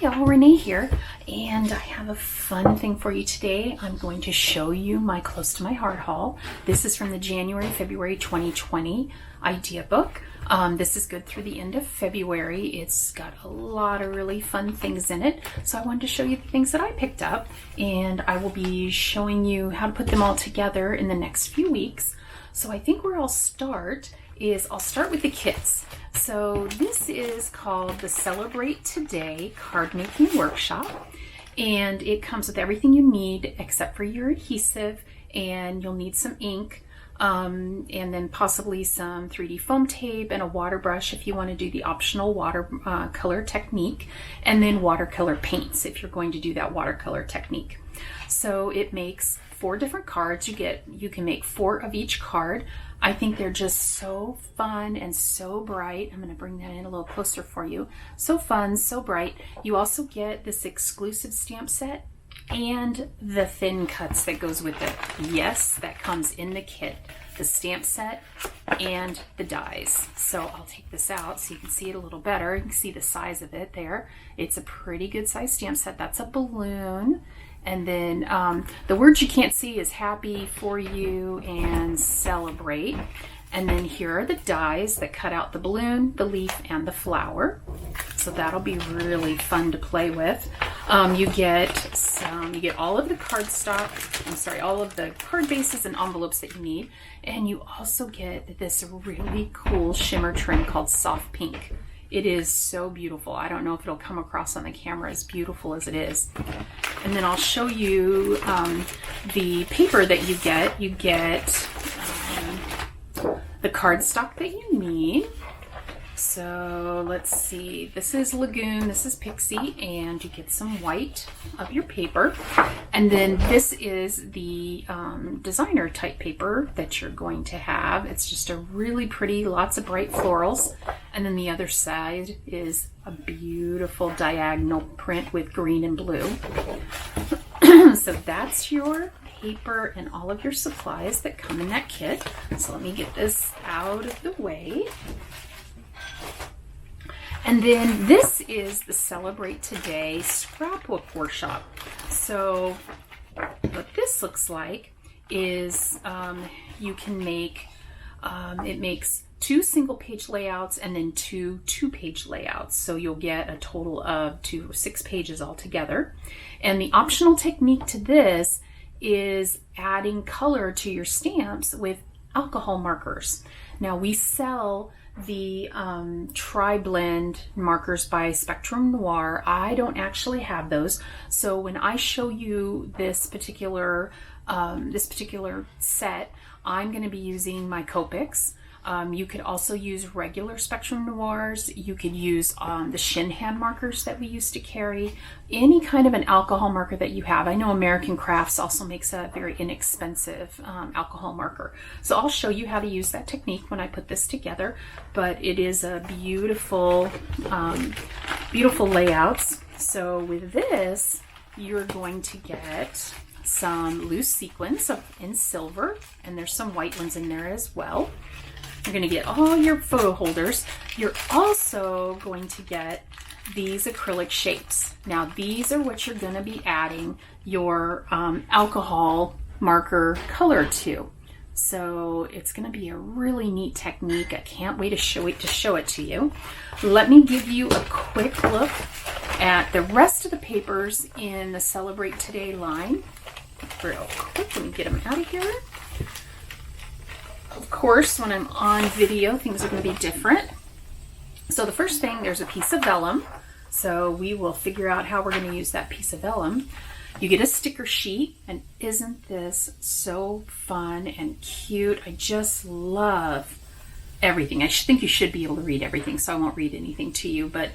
y'all, Renee here, and I have a fun thing for you today. I'm going to show you my Close to My Heart haul. This is from the January-February 2020 idea book. This is good through the end of February. It's got a lot of really fun things in it, so I wanted to show you the things that I picked up, and I will be showing you how to put them all together in the next few weeks. So I think where I'll start with the kits. So this is called the Celebrate Today Card Making Workshop, and it comes with everything you need except for your adhesive, and you'll need some ink, and then possibly some 3D foam tape and a water brush if you want to do the optional watercolor technique, and then watercolor paints if you're going to do that watercolor technique. So it makes 4 different cards. You can make 4 of each card. I think they're just so fun and so bright. I'm going to bring that in a little closer for you. So fun, so bright. You also get this exclusive stamp set and the thin cuts that goes with it. Yes, that comes in the kit. The stamp set and the dies. So I'll take this out so you can see it a little better. You can see the size of it there. It's a pretty good size stamp set. That's a balloon. And then the words you can't see is happy, for you, and celebrate. And then here are the dies that cut out the balloon, the leaf, and the flower. So that'll be really fun to play with. You get all of the all of the card bases and envelopes that you need. And you also get this really cool shimmer trim called Soft Pink. It is so beautiful. I don't know if it'll come across on the camera as beautiful as it is. And then I'll show you the paper that you get. You get the cardstock that you need. So let's see, this is Lagoon, this is Pixie, and you get some white of your paper. And then this is the designer type paper that you're going to have. It's just a really pretty, lots of bright florals. And then the other side is a beautiful diagonal print with green and blue. So that's your paper and all of your supplies that come in that kit. So let me get this out of the way. And then this is the Celebrate Today Scrapbook Workshop. So what this looks like is you can make, it makes 2 single-page layouts and then 2 two-page layouts. So you'll get a total of 6 pages altogether. And the optional technique to this is adding color to your stamps with alcohol markers. Now we sell the tri-blend markers by Spectrum Noir. I don't actually have those, so when I show you this particular set, I'm going to be using my Copics. You could also use regular Spectrum Noirs. You could use the shin hand markers that we used to carry. Any kind of an alcohol marker that you have. I know American Crafts also makes a very inexpensive alcohol marker. So I'll show you how to use that technique when I put this together. But it is a beautiful, beautiful layouts. So with this, you're going to get some loose sequins in silver, and there's some white ones in there as well. You're going to get all your photo holders. You're also going to get these acrylic shapes. Now these are what you're going to be adding your alcohol marker color to. So it's going to be a really neat technique. I can't wait to show it to you. Let me give you a quick look at the rest of the papers in the Celebrate Today line. Real quick, let me get them out of here. Of course, when I'm on video, things are going to be different. So the first thing, there's a piece of vellum. So we will figure out how we're going to use that piece of vellum. You get a sticker sheet, and isn't this so fun and cute? I just love everything. I think you should be able to read everything, so I won't read anything to you, but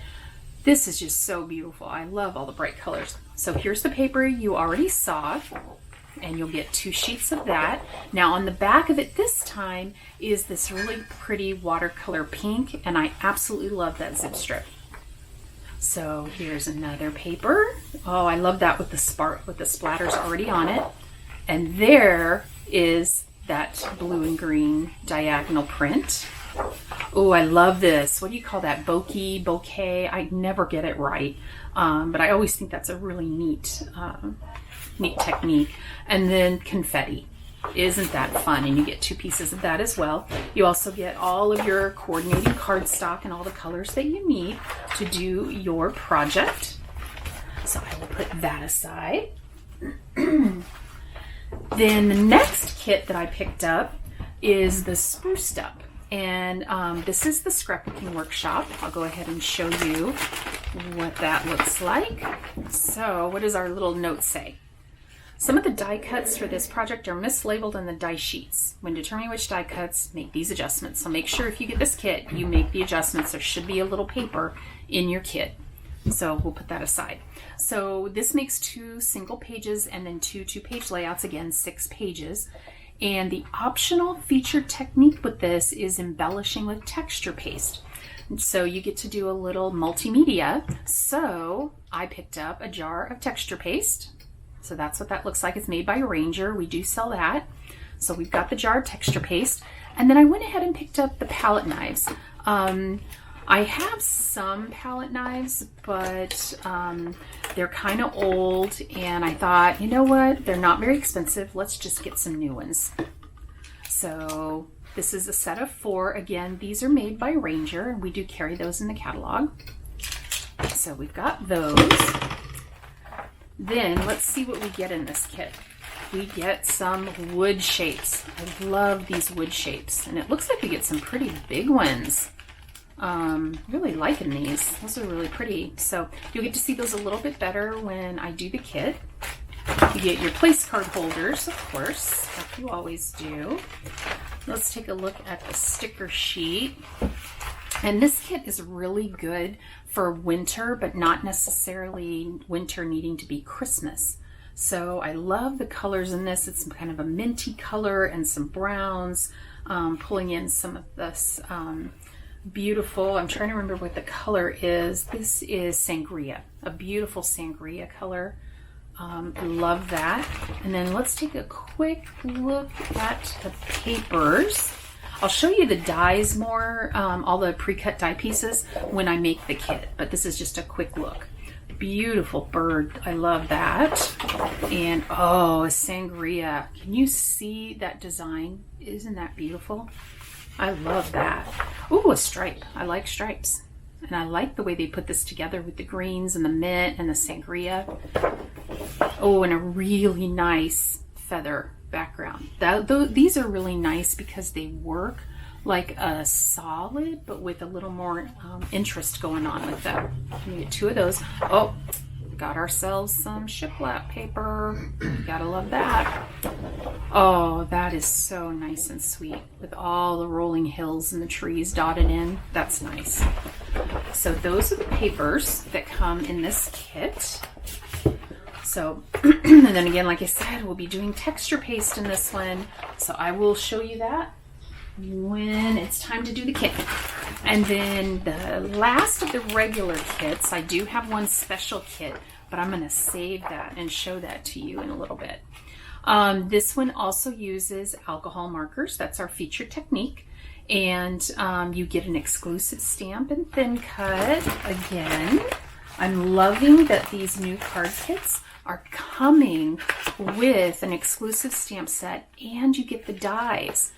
this is just so beautiful. I love all the bright colors. So here's the paper you already saw, and you'll get 2 sheets of that. Now on the back of it this time is this really pretty watercolor pink, and I absolutely love that zip strip. So here's another paper. Oh, I love that with the splatters already on it. And there is that blue and green diagonal print. Oh, I love this. What do you call that? Bouquet? I never get it right. But I always think that's a really neat technique. And then confetti. Isn't that fun? And you get 2 pieces of that as well. You also get all of your coordinating cardstock and all the colors that you need to do your project. So I will put that aside. Then the next kit that I picked up is the Spruce Step. And this is the scrapbooking workshop. I'll go ahead and show you what that looks like. So what does our little note say? Some of the die cuts for this project are mislabeled on the die sheets. When determining which die cuts, make these adjustments. So make sure if you get this kit, you make the adjustments. There should be a little paper in your kit. So we'll put that aside. So this makes 2 single pages and then 2 2-page layouts, again 6 pages. And the optional featured technique with this is embellishing with texture paste. So you get to do a little multimedia. So I picked up a jar of texture paste. So that's what that looks like. It's made by Ranger. We do sell that. So we've got the jar of texture paste. And then I went ahead and picked up the palette knives. I have some palette knives, but they're kind of old. And I thought, you know what? They're not very expensive. Let's just get some new ones. So this is a set of 4. Again, these are made by Ranger, and we do carry those in the catalog. So we've got those. Then let's see what we get in this kit. We get some wood shapes. I love these wood shapes. And it looks like we get some pretty big ones. Really liking these. Those are really pretty. So you'll get to see those a little bit better when I do the kit. You get your place card holders, of course, like you always do. Let's take a look at the sticker sheet. And this kit is really good for winter, but not necessarily winter needing to be Christmas. So I love the colors in this. It's kind of a minty color and some browns, pulling in some of this beautiful, I'm trying to remember what the color is. This is sangria, a beautiful sangria color. I love that. And then let's take a quick look at the papers. I'll show you the dies more, all the pre-cut die pieces when I make the kit, but this is just a quick look. Beautiful bird. I love that. And oh, a sangria. Can you see that design? Isn't that beautiful? I love that. Ooh, a stripe. I like stripes. And I like the way they put this together with the greens and the mint and the sangria. Oh, and a really nice feather background. These are really nice because they work like a solid, but with a little more interest going on with them. We get 2 of those. Oh, got ourselves some shiplap paper. Gotta love that. Oh, that is so nice and sweet with all the rolling hills and the trees dotted in. That's nice. So those are the papers that come in this kit. So, and then again, like I said, we'll be doing texture paste in this one. So I will show you that when it's time to do the kit. And then the last of the regular kits, I do have one special kit, but I'm going to save that and show that to you in a little bit. This one also uses alcohol markers. That's our featured technique. And you get an exclusive stamp and thin cut. Again, I'm loving that these new card kits are coming with an exclusive stamp set, and you get the dies.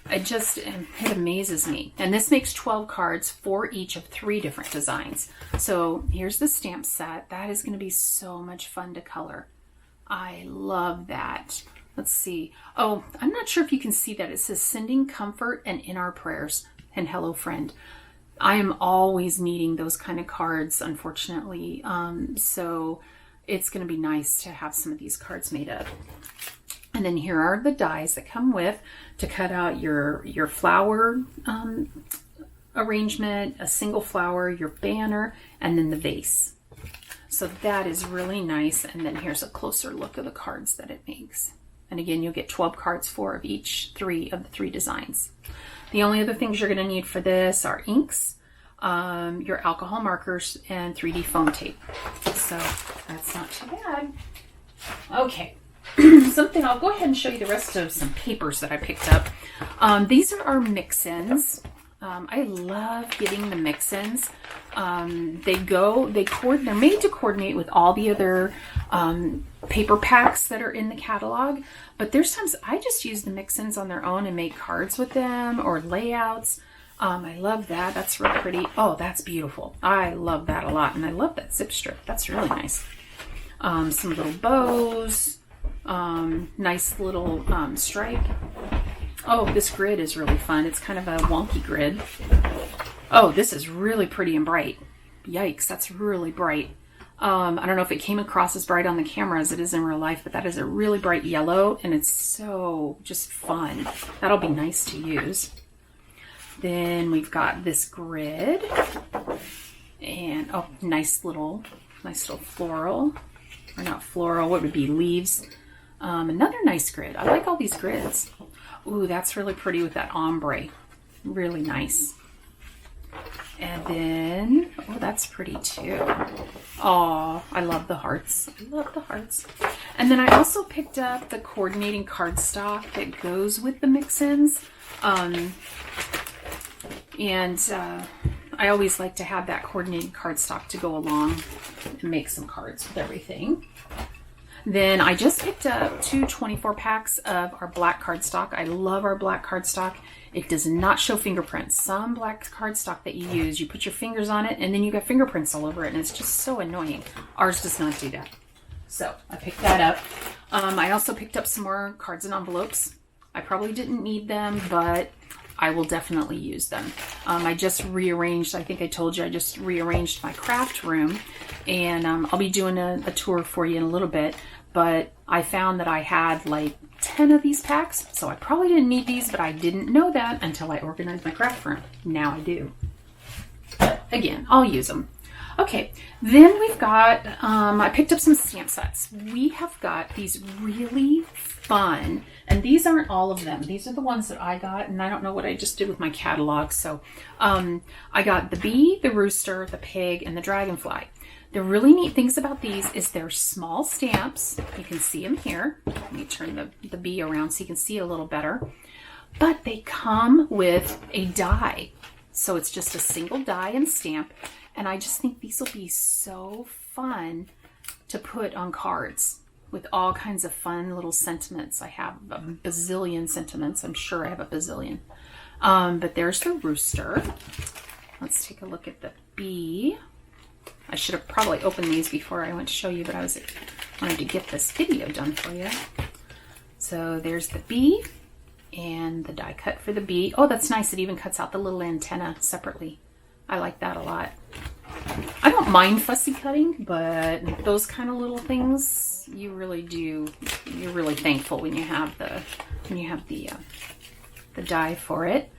It amazes me. And this makes 12 cards for each of 3 different designs. So here's the stamp set. That is going to be so much fun to color. I love that. Let's see. Oh, I'm not sure if you can see that. It says sending comfort and in our prayers and hello friend. I am always needing those kind of cards, unfortunately. So it's going to be nice to have some of these cards made up. And then here are the dies that come with to cut out your flower arrangement, a single flower, your banner, and then the vase. So that is really nice. And then here's a closer look of the cards that it makes. And again, you'll get 12 cards, 4 of each 3 of the 3 designs. The only other things you're going to need for this are inks, your alcohol markers, and 3D foam tape. So that's not too bad. Okay. I'll go ahead and show you the rest of some papers that I picked up. These are our mix-ins. I love getting the mix-ins. They're made to coordinate with all the other paper packs that are in the catalog, but there's times I just use the mix-ins on their own and make cards with them or layouts. I love that. That's real pretty. Oh, that's beautiful. I love that a lot, and I love that zip strip. That's really nice. Some little bows, nice little stripe. Oh, this grid is really fun. It's kind of a wonky grid. Oh, this is really pretty and bright. Yikes, that's really bright. I don't know if it came across as bright on the camera as it is in real life, but that is a really bright yellow, and it's so just fun. That'll be nice to use. Then we've got this grid, and oh, nice little floral, or not floral, what would be leaves. Another nice grid. I like all these grids. Ooh, that's really pretty with that ombre. Really nice. And then, oh, that's pretty too. Oh, I love the hearts. I love the hearts. And then I also picked up the coordinating cardstock that goes with the mix-ins. I always like to have that coordinating cardstock to go along and make some cards with everything. Then I just picked up 2 24 packs of our black cardstock. I love our black cardstock. It does not show fingerprints. Some black cardstock that you use, you put your fingers on it and then you got fingerprints all over it, and it's just so annoying. Ours does not do that. So I picked that up. I also picked up some more cards and envelopes. I probably didn't need them, but I will definitely use them. I just rearranged, I think I told you, I just rearranged my craft room, and I'll be doing a tour for you in a little bit, but I found that I had like 10 of these packs, so I probably didn't need these, but I didn't know that until I organized my craft room. Now I do. But again, I'll use them. Okay, then we've got, I picked up some stamp sets. We have got these really fun, and these aren't all of them. These are the ones that I got, and I don't know what I just did with my catalog. So I got the bee, the rooster, the pig, and the dragonfly. The really neat things about these is they're small stamps. You can see them here. Let me turn the bee around so you can see it a little better. But they come with a die. So it's just a single die and stamp. And I just think these will be so fun to put on cards with all kinds of fun little sentiments. I have a bazillion sentiments. I'm sure I have a bazillion. But there's the rooster. Let's take a look at the bee. I should have probably opened these before I went to show you, but I wanted to get this video done for you. So there's the bee and the die cut for the bee. Oh, that's nice. It even cuts out the little antenna separately. I like that a lot. I don't mind fussy cutting, but those kind of little things, you really do. You're really thankful when you have the die for it.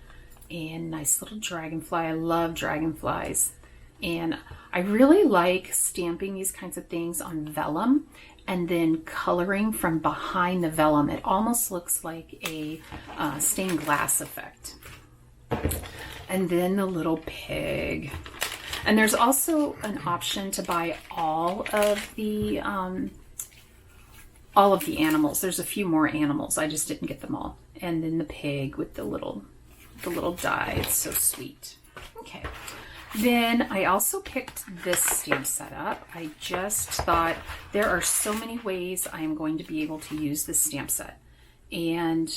And nice little dragonfly. I love dragonflies. And I really like stamping these kinds of things on vellum and then coloring from behind the vellum. It almost looks like a stained glass effect. And then the little pig. And there's also an option to buy all of the animals. There's a few more animals. I just didn't get them all. And then the pig with the little die. It's so sweet. Okay. Then I also picked this stamp set up. I just thought there are so many ways I am going to be able to use this stamp set. And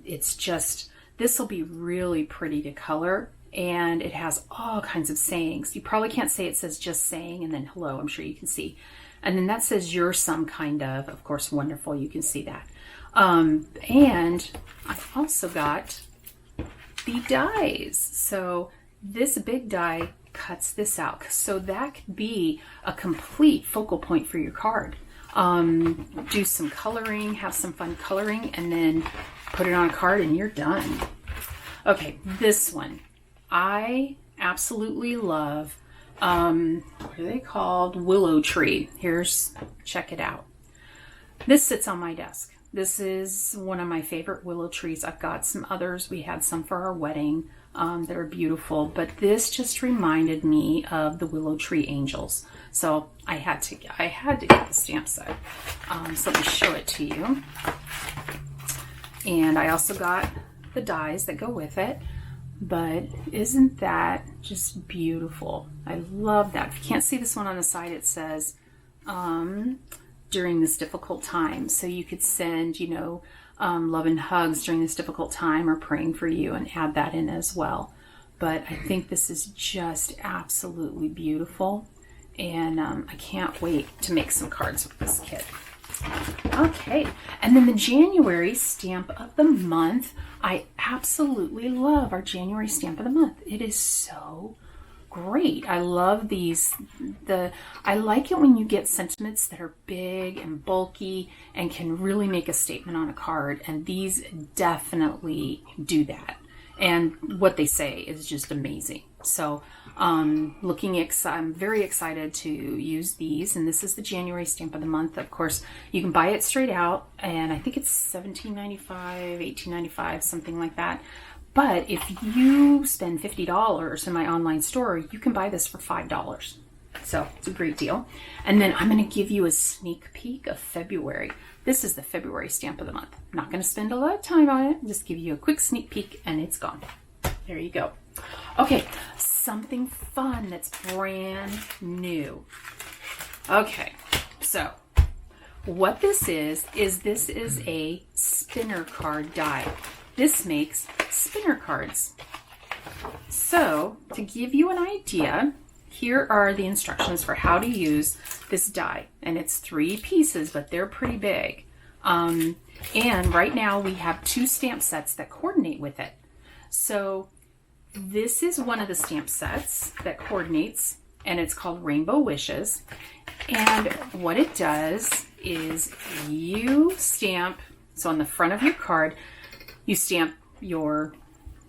it's just, this will be really pretty to color. And it has all kinds of sayings. You probably can't say it says just saying and then hello. I'm sure you can see. And then that says you're some kind of course, wonderful. You can see that. And I've also got the dies. So this big die cuts this out. So that could be a complete focal point for your card. Do some coloring, have some fun coloring, and then put it on a card and you're done. Okay, this one. I absolutely love, what are they called? Willow Tree. Check it out. This sits on my desk. This is one of my favorite willow trees. I've got some others. We had some for our wedding that are beautiful, but this just reminded me of the Willow Tree Angels. So I had to get the stamp set. So let me show it to you. And I also got the dies that go with it. But isn't that just beautiful? I love that. If you can't see this one on the side, it says, during this difficult time. So you could send, love and hugs during this difficult time, or praying for you, and add that in as well. But I think this is just absolutely beautiful. And I can't wait to make some cards with this kit. Okay, and then the January stamp of the month. I absolutely love our January stamp of the month. It is so great. I love these. I like it when you get sentiments that are big and bulky and can really make a statement on a card, and these definitely do that. And what they say is just amazing. So I'm very excited to use these, and this is the January stamp of the month. Of course, you can buy it straight out, and I think it's $17.95, $18.95, something like that. But if you spend $50 in my online store, you can buy this for $5. So it's a great deal. And then I'm going to give you a sneak peek of February. This is the February stamp of the month. I'm not going to spend a lot of time on it. Just give you a quick sneak peek, and it's gone. There you go. Okay, something fun that's brand new. Okay, so what this is this is a spinner card die. This makes spinner cards. So to give you an idea, here are the instructions for how to use this die. And it's 3 pieces, but they're pretty big. And right now we have 2 stamp sets that coordinate with it. So this is one of the stamp sets that coordinates, and it's called Rainbow Wishes. And what it does is you stamp, so on the front of your card, you stamp your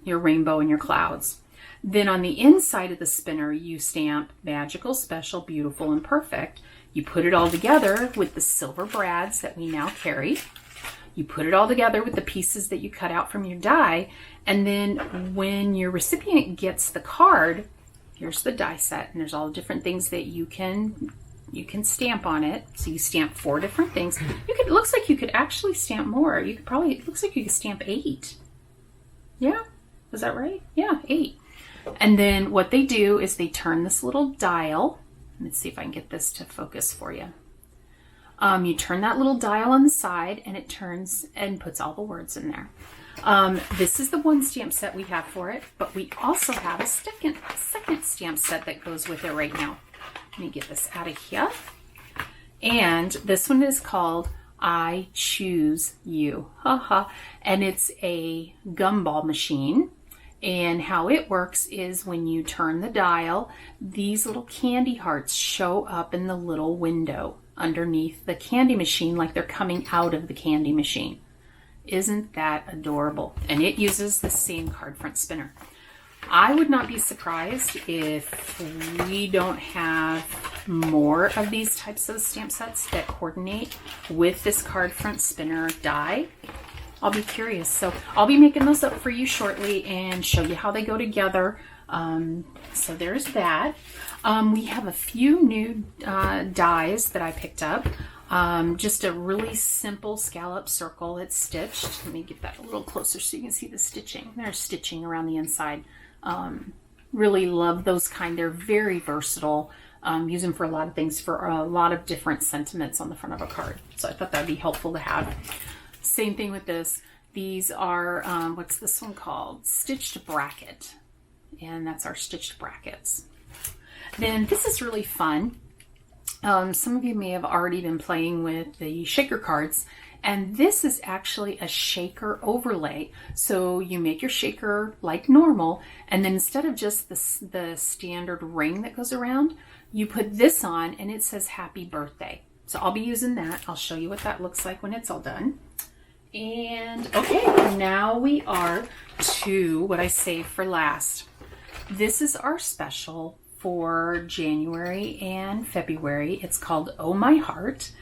rainbow and your clouds. Then on the inside of the spinner, you stamp magical, special, beautiful, and perfect. You put it all together with the silver brads that we now carry. You put it all together with the pieces that you cut out from your die. And then when your recipient gets the card, here's the die set, and there's all the different things that you can stamp on it. So you stamp 4 different things. It looks like you could actually stamp more. It looks like you could stamp 8. Yeah, is that right? Yeah, 8. And then what they do is they turn this little dial. Let's see if I can get this to focus for you. You turn that little dial on the side, and it turns and puts all the words in there. This is the one stamp set we have for it, but we also have a second stamp set that goes with it right now. Let me get this out of here. And this one is called I Choose You. And it's a gumball machine. And how it works is when you turn the dial, these little candy hearts show up in the little window underneath the candy machine, like they're coming out of the candy machine. Isn't that adorable? And it uses the same card front spinner. I would not be surprised if we don't have more of these types of stamp sets that coordinate with this card front spinner die. I'll be curious. So I'll be making those up for you shortly and show you how they go together. So there's that. We have a few new dies that I picked up. Just a really simple scallop circle. It's stitched. Let me get that a little closer so you can see the stitching. There's stitching around the inside. Really love those kind. They're very versatile. Use them for a lot of things, for a lot of different sentiments on the front of a card. So I thought that'd be helpful to have. Same thing with this. These are, what's this one called? Stitched bracket. And that's our stitched brackets. Then this is really fun. Some of you may have already been playing with the shaker cards, and this is actually a shaker overlay. So you make your shaker like normal, and then instead of just the standard ring that goes around, you put this on and it says happy birthday. So I'll be using that. I'll show you what that looks like when it's all done. And okay, now we are to what I saved for last. This is our special for January and February. It's called Oh My Heart.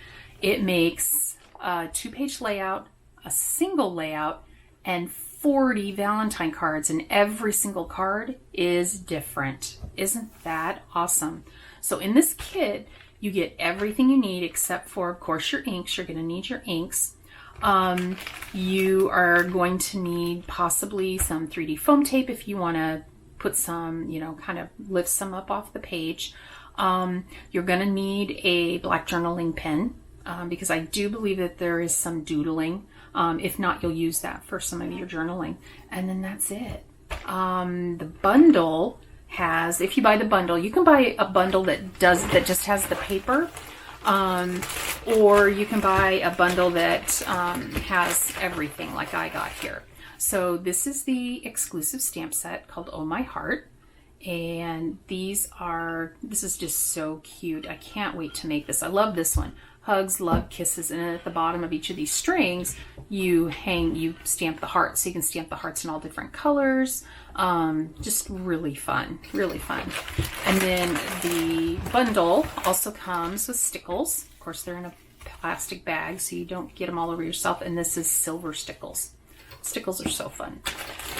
It makes a 2-page layout, a single layout, and 40 Valentine cards, and every single card is different. Isn't that awesome? So in this kit, you get everything you need except for, of course, your inks. You're going to need your inks. You are going to need possibly some 3D foam tape if you want to put some, kind of lift some up off the page. You're going to need a black journaling pen because I do believe that there is some doodling. If not, you'll use that for some of your journaling. And then that's it. The bundle has, if you buy the bundle, you can buy a bundle that just has the paper. Or you can buy a bundle that has everything like I got here. So this is the exclusive stamp set called Oh My Heart. And this is just so cute. I can't wait to make this. I love this one. Hugs, love, kisses, and at the bottom of each of these strings, you stamp the hearts. So you can stamp the hearts in all different colors. Just really fun, really fun. And then the bundle also comes with stickles. Of course, they're in a plastic bag, so you don't get them all over yourself. And this is silver stickles. Stickles are so fun.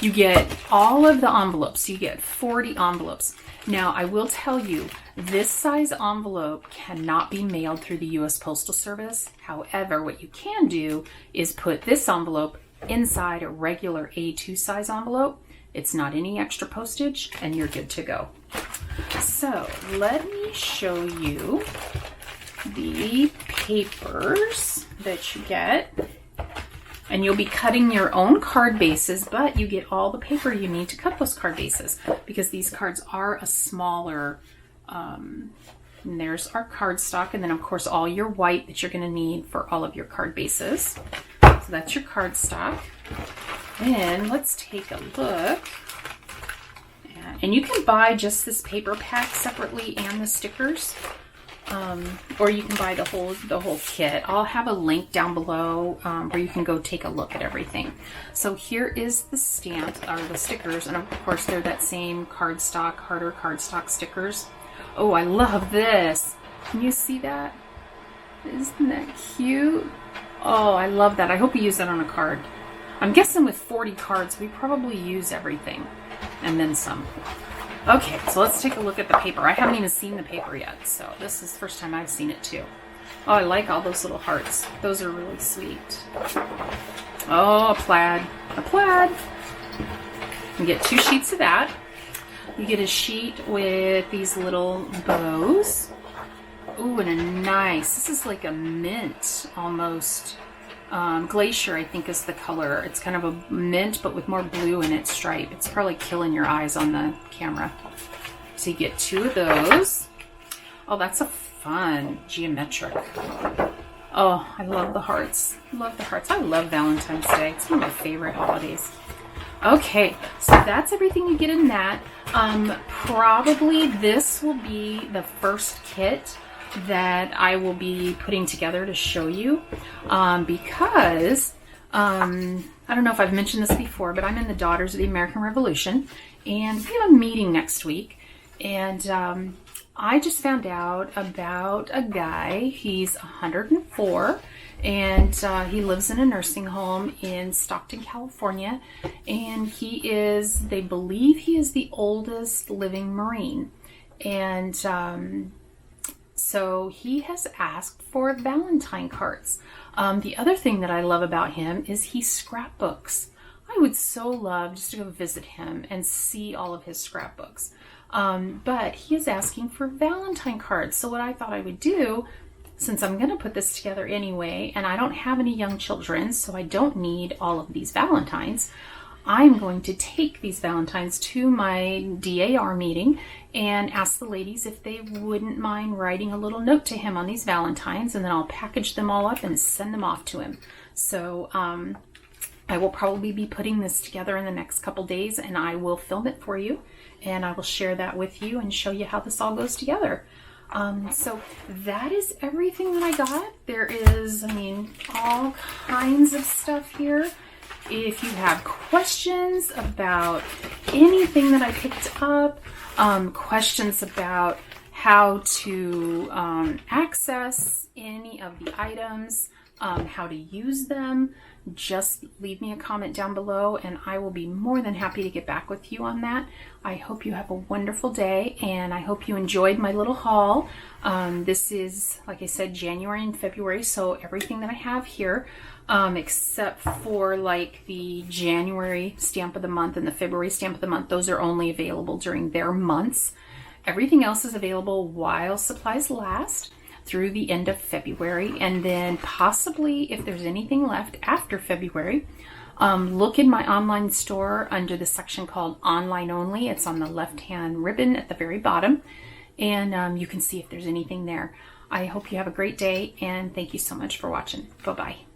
You get all of the envelopes. You get 40 envelopes. Now, I will tell you, this size envelope cannot be mailed through the U.S. Postal Service. However, what you can do is put this envelope inside a regular A2 size envelope. It's not any extra postage, and you're good to go. So, let me show you the papers that you get. And you'll be cutting your own card bases, but you get all the paper you need to cut those card bases because these cards are a smaller, and there's our cardstock, and then of course all your white that you're going to need for all of your card bases. So that's your cardstock. Then let's take a look. And you can buy just this paper pack separately and the stickers. Or you can buy the whole kit. I'll have a link down below where you can go take a look at everything. So here is the stamp, or the stickers, and of course they're that same cardstock, harder cardstock stickers. Oh, I love this. Can you see that? Isn't that cute? Oh, I love that. I hope you use that on a card. I'm guessing with 40 cards, we probably use everything and then some. Okay, so let's take a look at the paper. I haven't even seen the paper yet, so this is the first time I've seen it too. Oh, I like all those little hearts. Those are really sweet. Oh, a plaid. A plaid. You get 2 sheets of that. You get a sheet with these little bows. Ooh, and a nice, this is like a mint almost. Glacier, I think, is the color. It's kind of a mint, but with more blue in its stripe. It's probably killing your eyes on the camera. So you get 2 of those. Oh, that's a fun geometric. Oh, I love the hearts. Love the hearts. I love Valentine's Day. It's one of my favorite holidays. Okay, so that's everything you get in that. Probably this will be the first kit that I will be putting together to show you because I don't know if I've mentioned this before, but I'm in the Daughters of the American Revolution, and we have a meeting next week, and I just found out about a guy. He's 104, and he lives in a nursing home in Stockton, California, and they believe he is the oldest living Marine, and so he has asked for Valentine cards. The other thing that I love about him is he scrapbooks. I would so love just to go visit him and see all of his scrapbooks. But he is asking for Valentine cards. So what I thought I would do, since I'm going to put this together anyway, and I don't have any young children, so I don't need all of these Valentines, I'm going to take these Valentines to my DAR meeting and ask the ladies if they wouldn't mind writing a little note to him on these Valentines, and then I'll package them all up and send them off to him. So I will probably be putting this together in the next couple days, and I will film it for you, and I will share that with you and show you how this all goes together. So that is everything that I got. There is, all kinds of stuff here. If you have questions about anything that I picked up, questions about how to access any of the items, how to use them, just leave me a comment down below and I will be more than happy to get back with you on that. I hope you have a wonderful day and I hope you enjoyed my little haul. This is, like I said, January and February, so everything that I have here, except for like the January stamp of the month and the February stamp of the month, those are only available during their months. Everything else is available while supplies last through the end of February, and then possibly if there's anything left after February, look in my online store under the section called Online Only. It's on the left-hand ribbon at the very bottom, and you can see if there's anything there. I hope you have a great day, and thank you so much for watching. Bye-bye.